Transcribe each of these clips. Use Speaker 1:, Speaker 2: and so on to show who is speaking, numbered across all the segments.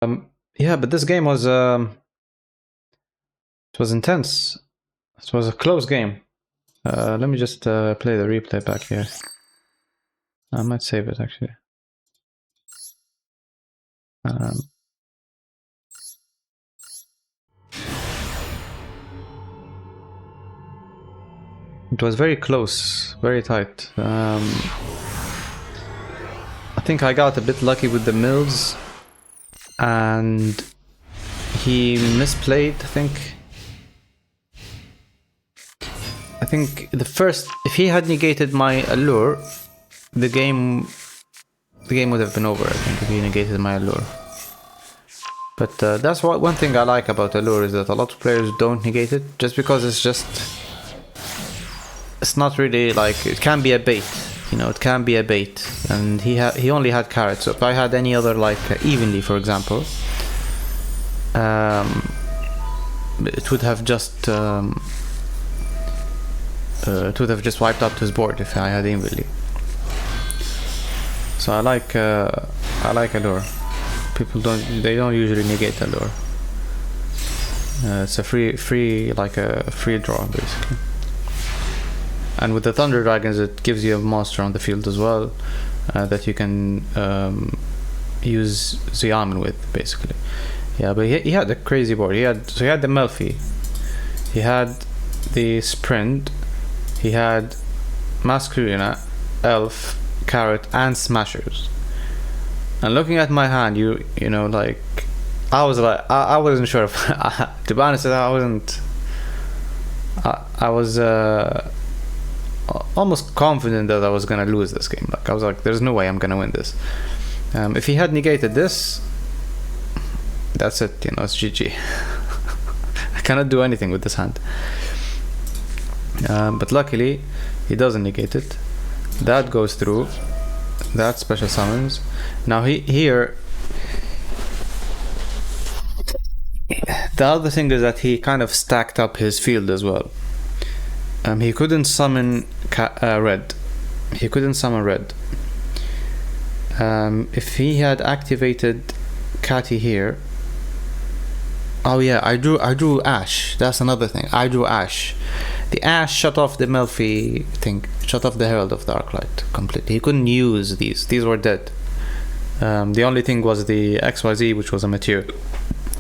Speaker 1: Yeah, but this game was it was intense. It was a close game. Let me just play the replay back here. I might save it actually. It was very close, very tight. I think I got a bit lucky with the mills, and he misplayed. I think the first, if he had negated my allure, the game would have been over. I think if he negated my allure. But that's one thing I like about allure, is that a lot of players don't negate it, just because it's not really like, it can be a bait, you know, it can be a bait, and he only had carrots. So if I had any other, like evenly for example, it would have just wiped out his board if I had evenly. So I like allure. People don't usually negate allure. It's a free draw basically. And with the Thunder Dragons, it gives you a monster on the field as well, that you can use Xiamen with, basically. Yeah, but he had a crazy board. He had the Melfi, he had the Sprint, he had Masquerina, Elf, Carrot, and Smashers. And looking at my hand, you know, like, I was like, I wasn't sure if, to be honest, I was almost confident that I was gonna lose this game. Like, I was like, there's no way I'm gonna win this. If he had negated this, that's it, you know, it's GG. I cannot do anything with this hand. But luckily, he doesn't negate it. That goes through. That special summons. Now here, the other thing is that he kind of stacked up his field as well. He couldn't summon red. He couldn't summon red. If he had activated Catty here. Oh yeah, I drew Ash. That's another thing. I drew Ash. The Ash shut off the Melfi thing. Shut off the Herald of Darklight completely. He couldn't use these. These were dead. The only thing was the XYZ, which was a material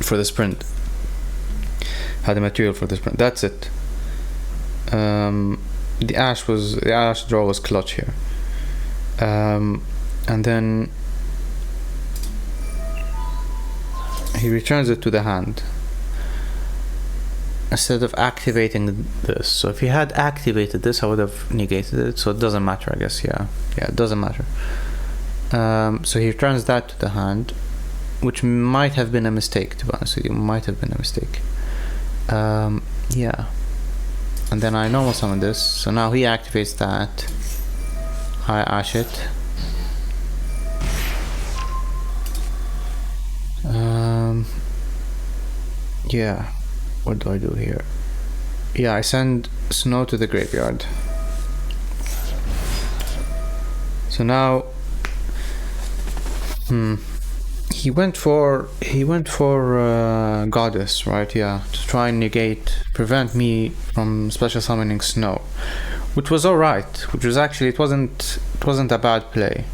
Speaker 1: for the sprint. Had a material for the sprint. That's it. The Ash draw was clutch here. And then he returns it to the hand instead of activating this. So if he had activated this, I would have negated it. So it doesn't matter, I guess. Yeah, it doesn't matter. So he returns that to the hand, which might have been a mistake, to be honest with you. Might have been a mistake. Yeah. And then I normal summon this. So now he activates that. I Ash it. Yeah. What do I do here? Yeah, I send Snow to the graveyard. So now he went for Goddess, right? Yeah, to try and prevent me from special summoning Snow, which was alright. Which was actually, it wasn't a bad play.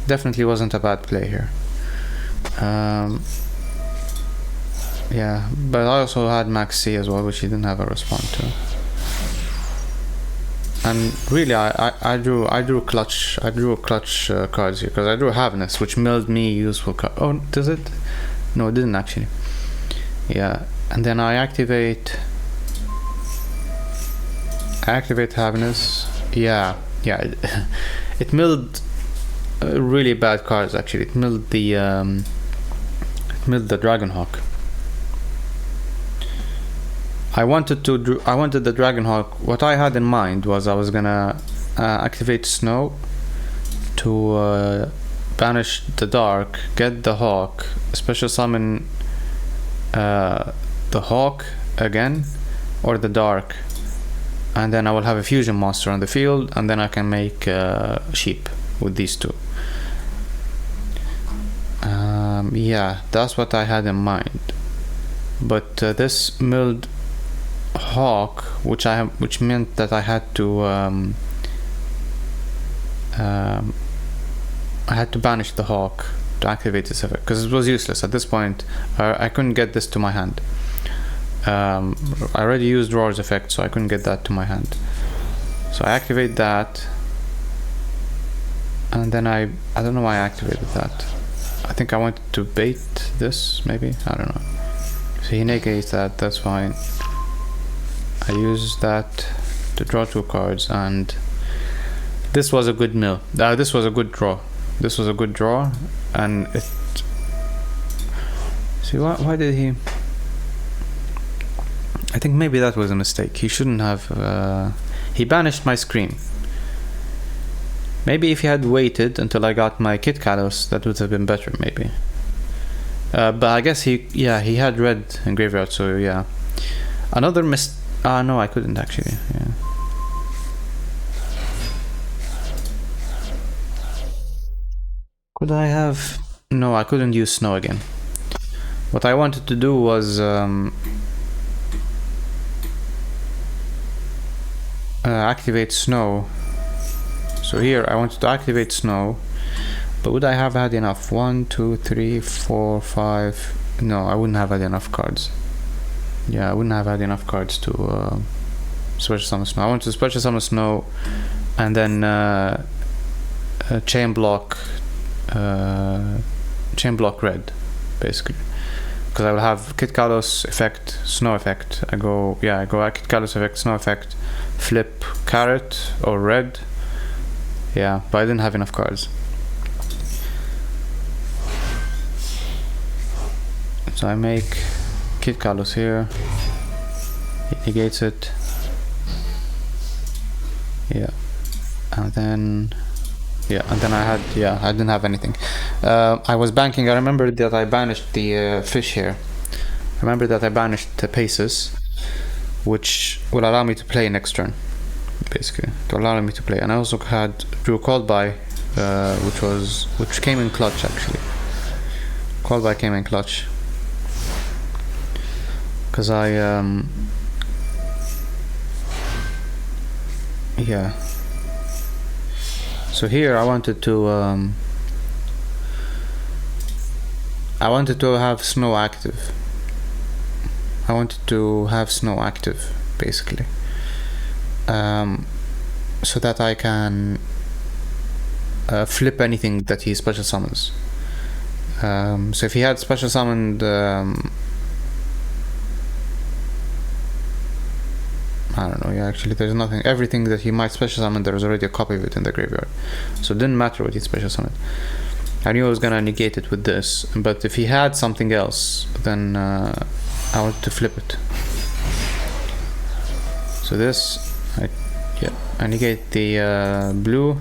Speaker 1: Definitely wasn't a bad play here. Yeah, but I also had Max C as well, which he didn't have a response to. And really, I drew clutch cards here, because I drew Havness, which milled me useful card. Oh, does it? No, it didn't actually. Yeah, and then I activate Havness. Yeah, it milled really bad cards actually. It milled the Dragonhawk. I wanted the Dragonhawk. What I had in mind was I was gonna activate Snow to banish the Dark, get the Hawk, special summon the Hawk again, or the Dark, and then I will have a fusion monster on the field, and then I can make Sheep with these two. Yeah, that's what I had in mind. But this milled hawk, which meant that I had to banish the hawk to activate this effect, because it was useless at this point. I couldn't get this to my hand. I already used Roar's effect, so I couldn't get that to my hand. So I activate that, and then I don't know why I activated that. I think I wanted to bait this, maybe, I don't know. So he negates that, that's fine. I use that to draw 2 cards, and this was a good mill. This was a good draw. This was a good draw, and it... See, why did he... I think maybe that was a mistake. He shouldn't have... He banished my Scream. Maybe if he had waited until I got my Kitkallos, that would have been better, maybe. But I guess he had red in graveyard, so yeah. Another no, I couldn't actually, yeah. Could I have... No, I couldn't use Snow again. What I wanted to do was activate Snow. So here I wanted to activate Snow, but would I have had enough? 1, 2, 3, 4, 5... No, I wouldn't have had enough cards. Yeah, I wouldn't have had enough cards to special summon Snow. I wanted to special summon Snow and then chain block red, basically, because I will have Kitkallos effect, Snow effect. I go Kitkallos effect, Snow effect, flip carrot or red. Yeah, but I didn't have enough cards. So I make Kitkallos here. He negates it. Yeah, and then I didn't have anything. I was banking. I remember that I banished the fish here. I remember that I banished the Paces, which will allow me to play next turn, basically, to allow me to play. And I also drew Called By, which came in clutch actually. Called By came in clutch because I yeah. So here I wanted to have Snow active. I wanted to have Snow active, basically, so that I can flip anything that he special summons. So if he had special summoned I don't know, yeah, actually there's nothing. Everything that he might special summon, there was already a copy of it in the graveyard, so it didn't matter what he special summoned. I knew I was gonna negate it with this, but if he had something else, then I wanted to flip it. So this, I negate the blue,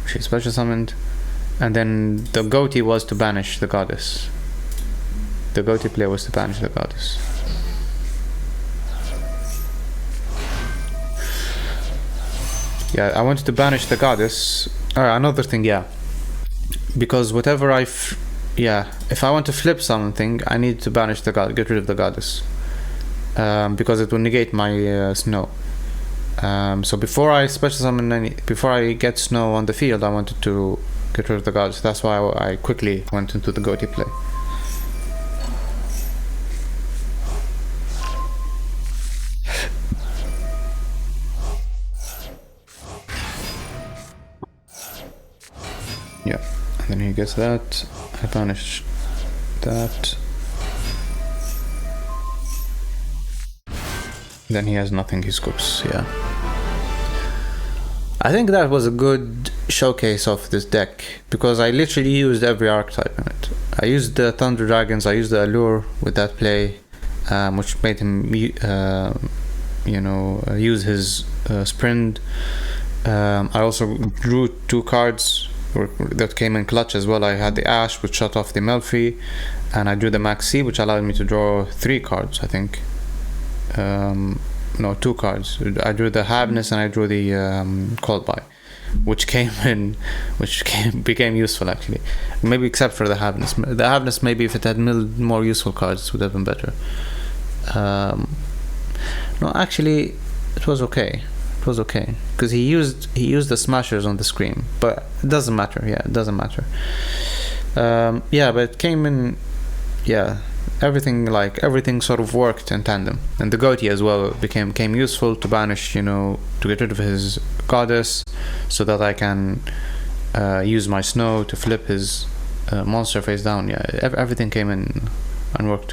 Speaker 1: which he special summoned, and then the goatee was to banish the goddess. The goatee play was to banish the goddess. Yeah, I wanted to banish the goddess. Another thing, yeah, because whatever if I want to flip something, I need to banish the god, get rid of the goddess, because it will negate my Snow. So before I special summon before I get Snow on the field, I wanted to get rid of the goddess. That's why I quickly went into the goatee play. Yeah, and then he gets that. I banish that. Then he has nothing, he scoops, yeah. I think that was a good showcase of this deck, because I literally used every archetype in it. I used the Thunder Dragons, I used the Allure with that play, which made him, use his sprint. I also drew 2 cards that came in clutch as well. I had the Ash, which shut off the Melfi, and I drew the Maxi, which allowed me to draw 3 cards, I think. No, 2 cards. I drew the Habness and I drew the Called By. which became useful actually. Maybe except for the Havness. The Havness, maybe if it had milled more useful cards, it would have been better. No, actually, it was okay. It was okay because he used the smashers on the Scream, but it doesn't matter. Yeah, it doesn't matter. Yeah, but it came in. Yeah, everything sort of worked in tandem, and the Goatee as well became useful to banish, to get rid of his goddess, so that I can use my snow to flip his monster face down. Yeah, everything came in and worked